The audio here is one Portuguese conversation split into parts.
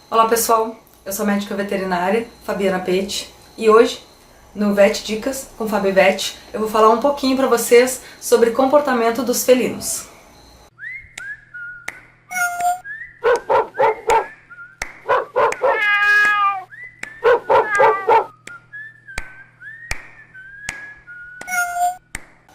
Olá pessoal, eu sou a médica veterinária Fabiana Pete e hoje no Vet Dicas com Fabi Vet eu vou falar um pouquinho para vocês sobre comportamento dos felinos.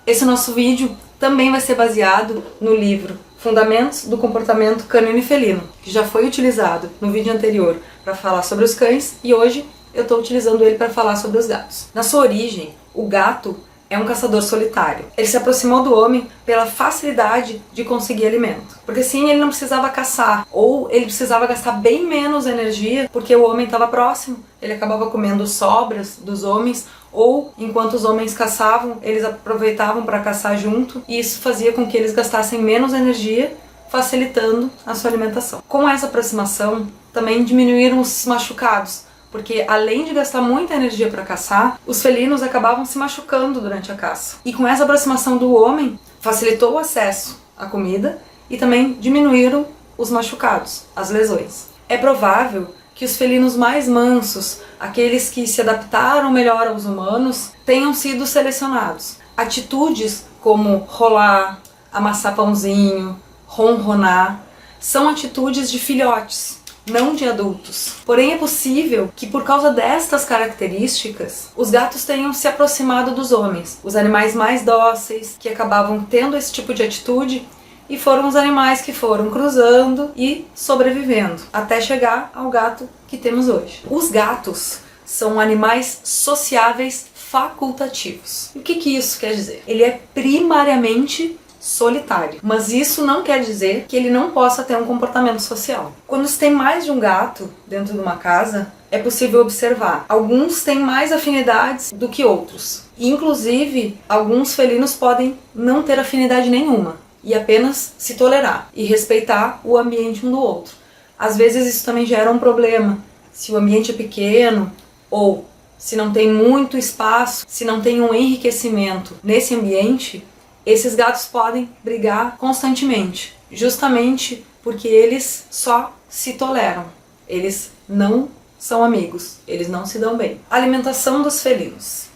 Esse nosso vídeo também vai ser baseado no livro Fundamentos do Comportamento Canino e Felino, que já foi utilizado no vídeo anterior para falar sobre os cães e hoje eu estou utilizando ele para falar sobre os gatos. Na sua origem, o gato é um caçador solitário. Ele se aproximou do homem pela facilidade de conseguir alimento. Porque assim ele não precisava caçar, ou ele precisava gastar bem menos energia porque o homem estava próximo. Ele acabava comendo sobras dos homens, ou enquanto os homens caçavam, eles aproveitavam para caçar junto, e isso fazia com que eles gastassem menos energia, facilitando a sua alimentação. Com essa aproximação, também diminuíram os machucados, porque além de gastar muita energia para caçar, os felinos acabavam se machucando durante a caça. E com essa aproximação do homem, facilitou o acesso à comida e também diminuíram os machucados, as lesões. É provável que os felinos mais mansos, aqueles que se adaptaram melhor aos humanos, tenham sido selecionados. Atitudes como rolar, amassar pãozinho, ronronar, são atitudes de filhotes, não de adultos. Porém, é possível que por causa destas características, os gatos tenham se aproximado dos homens. Os animais mais dóceis, que acabavam tendo esse tipo de atitude, e foram os animais que foram cruzando e sobrevivendo, até chegar ao gato que temos hoje. Os gatos são animais sociáveis facultativos. E o que isso quer dizer? Ele é primariamente solitário, mas isso não quer dizer que ele não possa ter um comportamento social. Quando se tem mais de um gato dentro de uma casa, é possível observar. Alguns têm mais afinidades do que outros. Inclusive, alguns felinos podem não ter afinidade nenhuma e apenas se tolerar e respeitar o ambiente um do outro. Às vezes isso também gera um problema. Se o ambiente é pequeno ou se não tem muito espaço, se não tem um enriquecimento nesse ambiente, esses gatos podem brigar constantemente, justamente porque eles só se toleram. Eles não são amigos, eles não se dão bem. Alimentação dos felinos.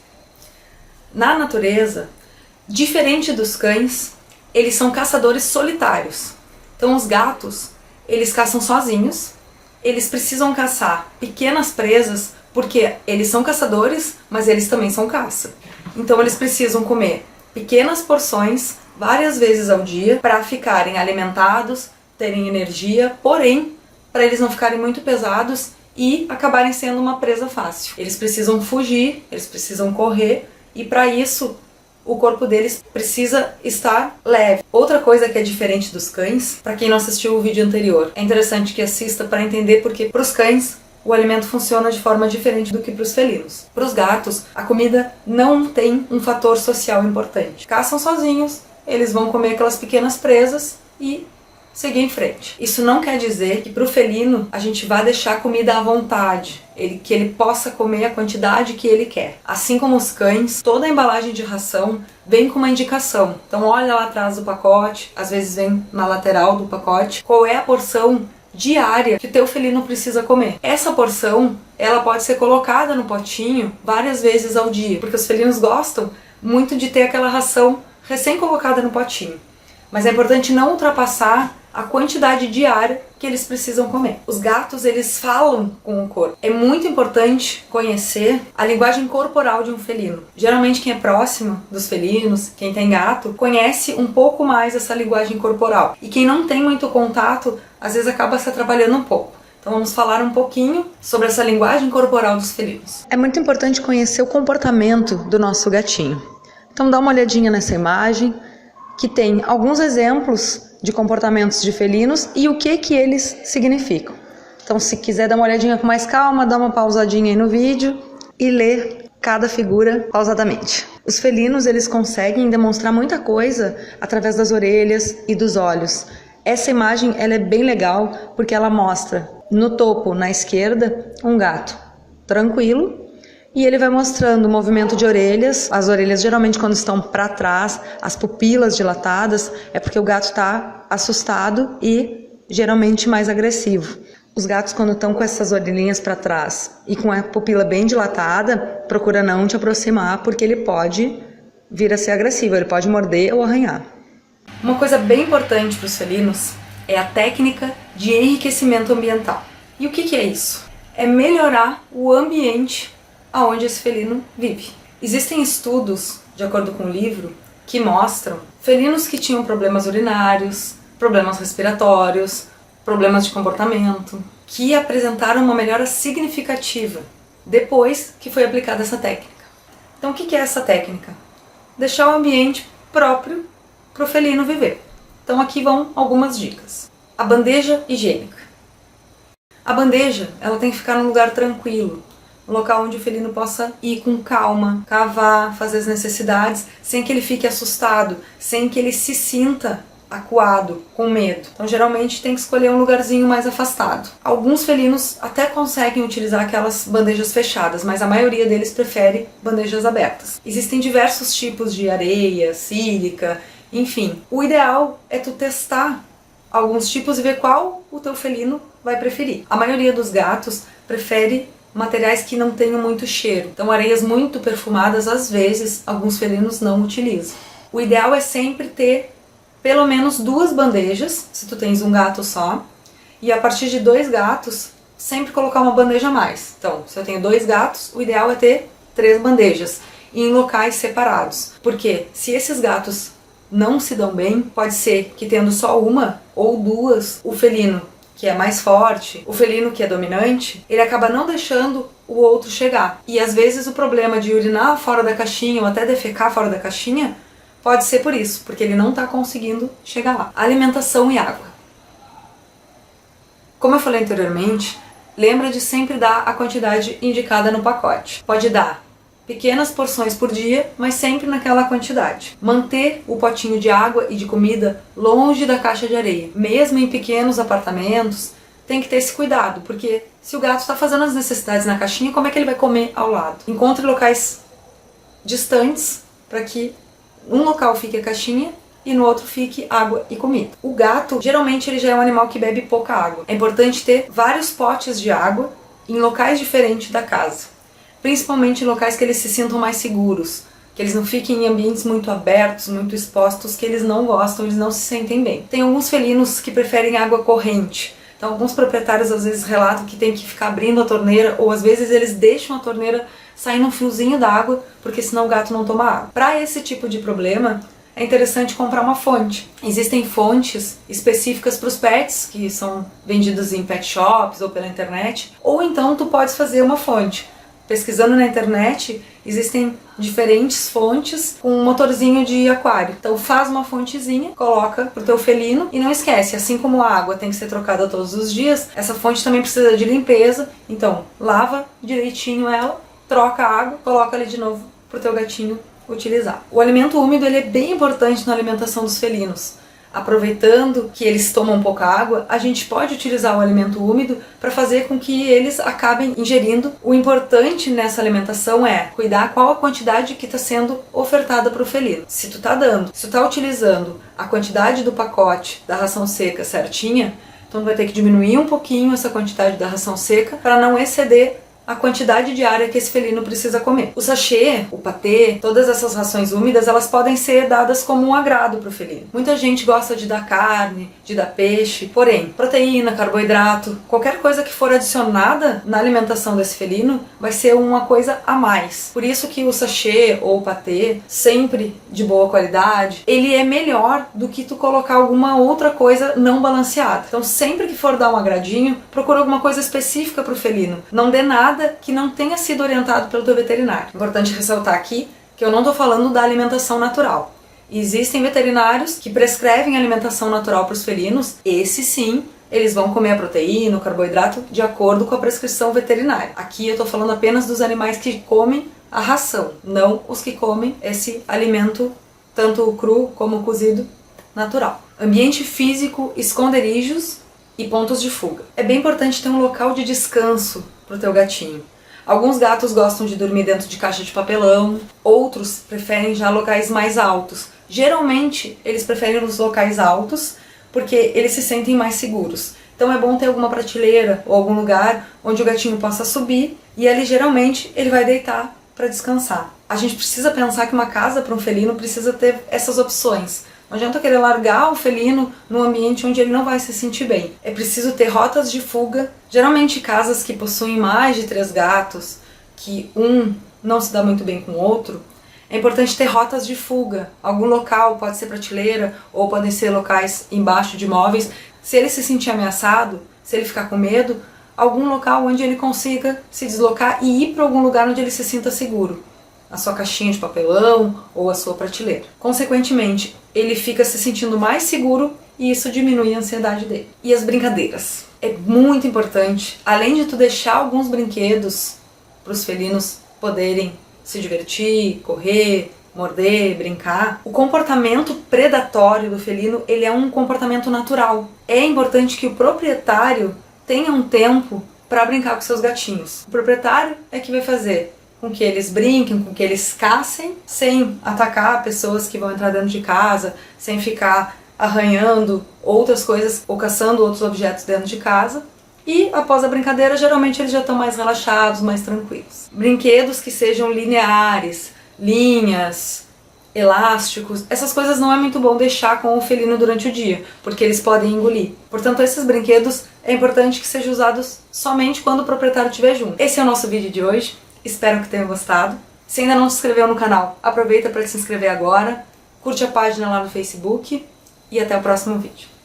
Na natureza, diferente dos cães, eles são caçadores solitários. Então os gatos, eles caçam sozinhos, eles precisam caçar pequenas presas porque eles são caçadores, mas eles também são caça. Então eles precisam comer pequenas porções várias vezes ao dia para ficarem alimentados, terem energia, porém, para eles não ficarem muito pesados e acabarem sendo uma presa fácil. Eles precisam fugir, eles precisam correr e para isso o corpo deles precisa estar leve. Outra coisa que é diferente dos cães, para quem não assistiu o vídeo anterior, é interessante que assista para entender porque para os cães o alimento funciona de forma diferente do que para os felinos. Para os gatos, a comida não tem um fator social importante. Caçam sozinhos, eles vão comer aquelas pequenas presas e seguir em frente. Isso não quer dizer que para o felino a gente vá deixar a comida à vontade, que ele possa comer a quantidade que ele quer. Assim como os cães, toda a embalagem de ração vem com uma indicação. Então olha lá atrás do pacote, às vezes vem na lateral do pacote, qual é a porção diária que o teu felino precisa comer. Essa porção, ela pode ser colocada no potinho várias vezes ao dia, porque os felinos gostam muito de ter aquela ração recém-colocada no potinho. Mas é importante não ultrapassar a quantidade diária que eles precisam comer. Os gatos, eles falam com o corpo. É muito importante conhecer a linguagem corporal de um felino. Geralmente quem é próximo dos felinos, quem tem gato, conhece um pouco mais essa linguagem corporal. E quem não tem muito contato, às vezes acaba se atrapalhando um pouco. Então vamos falar um pouquinho sobre essa linguagem corporal dos felinos. É muito importante conhecer o comportamento do nosso gatinho. Então dá uma olhadinha nessa imagem, que tem alguns exemplos de comportamentos de felinos e o que eles significam. Então, se quiser dar uma olhadinha com mais calma, dá uma pausadinha aí no vídeo e lê cada figura pausadamente. Os felinos, eles conseguem demonstrar muita coisa através das orelhas e dos olhos. Essa imagem, ela é bem legal porque ela mostra no topo, na esquerda, um gato tranquilo. E ele vai mostrando o movimento de orelhas. As orelhas geralmente quando estão para trás, as pupilas dilatadas, é porque o gato está assustado e geralmente mais agressivo. Os gatos, quando estão com essas orelhinhas para trás e com a pupila bem dilatada, procura não te aproximar, porque ele pode vir a ser agressivo, ele pode morder ou arranhar. Uma coisa bem importante para os felinos é a técnica de enriquecimento ambiental. E o que é isso? É melhorar o ambiente onde esse felino vive. Existem estudos, de acordo com o livro, que mostram felinos que tinham problemas urinários, problemas respiratórios, problemas de comportamento, que apresentaram uma melhora significativa depois que foi aplicada essa técnica. Então o que é essa técnica? Deixar o ambiente próprio para o felino viver. Então aqui vão algumas dicas. A bandeja higiênica. A bandeja, ela tem que ficar num lugar tranquilo, um local onde o felino possa ir com calma, cavar, fazer as necessidades, sem que ele fique assustado, sem que ele se sinta acuado, com medo. Então geralmente tem que escolher um lugarzinho mais afastado. Alguns felinos até conseguem utilizar aquelas bandejas fechadas, mas a maioria deles prefere bandejas abertas. Existem diversos tipos de areia, sílica, enfim. O ideal é tu testar alguns tipos e ver qual o teu felino vai preferir. A maioria dos gatos prefere materiais que não tenham muito cheiro. Então areias muito perfumadas, às vezes, alguns felinos não utilizam. O ideal é sempre ter pelo menos 2 bandejas, se tu tens um gato só, e a partir de 2 gatos, sempre colocar uma bandeja a mais. Então, se eu tenho 2 gatos, o ideal é ter 3 bandejas, em locais separados. Porque se esses gatos não se dão bem, pode ser que tendo só uma ou 2, o felino que é mais forte, o felino que é dominante, ele acaba não deixando o outro chegar. E às vezes o problema de urinar fora da caixinha ou até defecar fora da caixinha pode ser por isso, porque ele não está conseguindo chegar lá. Alimentação e água. Como eu falei anteriormente, lembra de sempre dar a quantidade indicada no pacote. Pode dar pequenas porções por dia, mas sempre naquela quantidade. Manter o potinho de água e de comida longe da caixa de areia. Mesmo em pequenos apartamentos, tem que ter esse cuidado, porque se o gato está fazendo as necessidades na caixinha, como é que ele vai comer ao lado? Encontre locais distantes para que um local fique a caixinha e no outro fique água e comida. O gato, geralmente, ele já é um animal que bebe pouca água. É importante ter vários potes de água em locais diferentes da casa. Principalmente em locais que eles se sintam mais seguros, que eles não fiquem em ambientes muito abertos, muito expostos, que eles não gostam, eles não se sentem bem. Tem alguns felinos que preferem água corrente. Então alguns proprietários às vezes relatam que tem que ficar abrindo a torneira, ou às vezes eles deixam a torneira saindo um fiozinho d'água, porque senão o gato não toma água. Para esse tipo de problema, é interessante comprar uma fonte. Existem fontes específicas para os pets, que são vendidas em pet shops ou pela internet, ou então tu podes fazer uma fonte. Pesquisando na internet, existem diferentes fontes com um motorzinho de aquário. Então faz uma fontezinha, coloca pro teu felino e não esquece, assim como a água tem que ser trocada todos os dias, essa fonte também precisa de limpeza. Então lava direitinho ela, troca a água, coloca ali de novo pro teu gatinho utilizar. O alimento úmido ele é bem importante na alimentação dos felinos. Aproveitando que eles tomam pouca água, a gente pode utilizar o alimento úmido para fazer com que eles acabem ingerindo. O importante nessa alimentação é cuidar qual a quantidade que está sendo ofertada para o felino. Se tu tá utilizando a quantidade do pacote da ração seca certinha, então tu vai ter que diminuir um pouquinho essa quantidade da ração seca para não exceder a quantidade diária que esse felino precisa comer. O sachê, o patê, todas essas rações úmidas, elas podem ser dadas como um agrado para o felino. Muita gente gosta de dar carne, de dar peixe, porém, proteína, carboidrato, qualquer coisa que for adicionada na alimentação desse felino vai ser uma coisa a mais. Por isso que o sachê ou o patê, sempre de boa qualidade, ele é melhor do que tu colocar alguma outra coisa não balanceada. Então sempre que for dar um agradinho, procura alguma coisa específica para o felino. Não dê nada que não tenha sido orientado pelo teu veterinário. Importante ressaltar aqui que eu não estou falando da alimentação natural. Existem veterinários que prescrevem alimentação natural para os felinos. Esses sim, eles vão comer a proteína, o carboidrato de acordo com a prescrição veterinária. Aqui eu estou falando apenas dos animais que comem a ração, não os que comem esse alimento tanto cru como cozido natural. Ambiente físico, esconderijos e pontos de fuga. É bem importante ter um local de descanso para o teu gatinho. Alguns gatos gostam de dormir dentro de caixa de papelão, outros preferem já locais mais altos. Geralmente eles preferem os locais altos porque eles se sentem mais seguros. Então é bom ter alguma prateleira ou algum lugar onde o gatinho possa subir e ali geralmente ele vai deitar para descansar. A gente precisa pensar que uma casa para um felino precisa ter essas opções. Não adianta querer largar o felino num ambiente onde ele não vai se sentir bem. É preciso ter rotas de fuga. Geralmente casas que possuem mais de 3 gatos, que um não se dá muito bem com o outro, é importante ter rotas de fuga. Algum local, pode ser prateleira ou podem ser locais embaixo de móveis. Se ele se sentir ameaçado, se ele ficar com medo, algum local onde ele consiga se deslocar e ir para algum lugar onde ele se sinta seguro. A sua caixinha de papelão ou a sua prateleira. Consequentemente, ele fica se sentindo mais seguro e isso diminui a ansiedade dele. E as brincadeiras. É muito importante, além de tu deixar alguns brinquedos para os felinos poderem se divertir, correr, morder, brincar, o comportamento predatório do felino, ele é um comportamento natural. É importante que o proprietário tenha um tempo para brincar com seus gatinhos. O proprietário é que vai fazer com que eles brinquem, com que eles caçem, sem atacar pessoas que vão entrar dentro de casa, sem ficar arranhando outras coisas ou caçando outros objetos dentro de casa. E após a brincadeira, geralmente eles já estão mais relaxados, mais tranquilos. Brinquedos que sejam lineares, linhas, elásticos, essas coisas não é muito bom deixar com o felino durante o dia, porque eles podem engolir. Portanto, esses brinquedos é importante que sejam usados somente quando o proprietário estiver junto. Esse é o nosso vídeo de hoje. Espero que tenham gostado. Se ainda não se inscreveu no canal, aproveita para se inscrever agora, curte a página lá no Facebook e até o próximo vídeo.